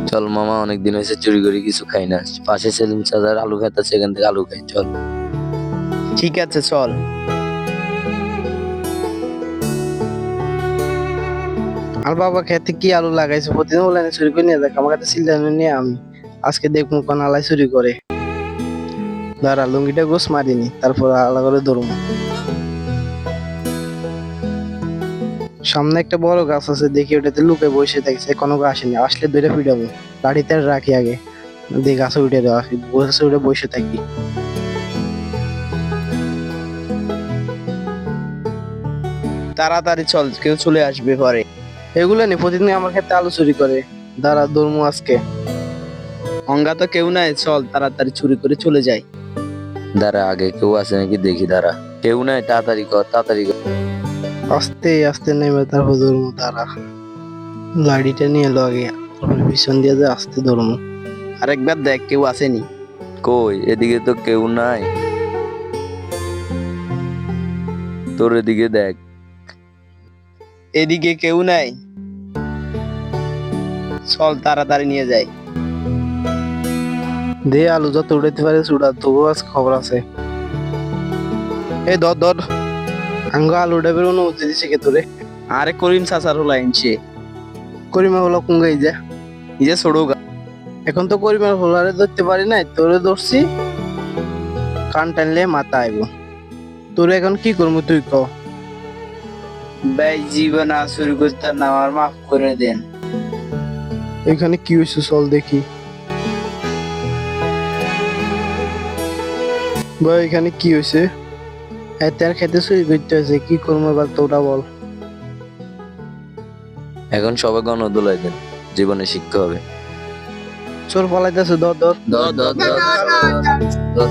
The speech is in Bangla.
চল মামা, অনেকদিন হয়েছে চুরি করে কিছু খাই না। পাশে সেলিম চাচার আলু খেত আছে, সেখান থেকে আলু খাই, চল। ঠিক আছে চল। আর বাবা খেতে কি আলু লাগাইছে, প্রতিদিন বলে না চুরি করে নিয়ে দেখ, আমার কাছে সিলিন্ডার নিয়ে আমি আজকে দেখবো কোন আলাই চুরি করে। দাঁড়া, লুঙ্গিটা গোস মারিনি, তারপর আলাদা করে ধরবো। সামনে একটা বড় গাছ আছে, দেখি ওটাতে লুকে বসে থাকছে, কোনো আসেনি, আসলে ধরে ফিরাবো। লাঠিতে রাখি আগে, দিয়ে গাছে উঠে দেওয়া, গাছে উঠে বসে থাকি। তাড়াতাড়ি চল, কেউ চলে আসবে পরে। এগুলো নি প্রতিদিন আমার ক্ষেত্রে আলু চুরি করে। দাঁড়া, ধরমু আজকে। অঙ্গা তো কেউ নাই, চল তাড়াতাড়ি চুরি করে চলে যাই। দাঁড়া, আগে কেউ আছে নাকি দেখি, দাঁড়া। কেউ নাই, তাড়াতাড়ি কর, তাড়াতাড়ি কর। আস্তে আস্তে নেমে তারপর ধরমু, দাঁড়া। লাঠিটা নিয়ে এলো আগে, তারপর পিছন দিয়ে যে আস্তে ধরমু। আরেকবার দেখ কেউ আসেনি। কই, এদিকে তো কেউ নাই, তোর এদিকে দেখ। এদিকে কেউ নাই, চল তাড়াতাড়ি নিয়ে যাই। দে আলু যত উড়াইতে পারে উড়া, তবুও আজ খবর আছে। এই ধর ধর, আঙ্গ আলু ডাবের অনুমতি দিছে কে তোরে? আরে করিম চাচার হলো আইনছে। করিমা হলো কুঙ্গাই যা, এই যে ছোড়ো গা। এখন তো করিমার হলারে ধরতে পারি নাই, তোরে ধরছি। কান টানলে মাথা আইব। তোরে এখন কি করবো তুই ক? ভাই জীবন আর শুরু করতে না, আমার মাফ করে দেন। এখানে কি হয়েছে চল দেখি। ভাই এখানে কি হয়েছে? তার খেতে চুরি করতে হয়েছে, কি করবো এবার তোরা বল। এখন সবাই গণদোলাই দেন, জীবনে শিখতে হবে। চোর পালাইতেছে, ধর ধর ধর ধর ধর ধর।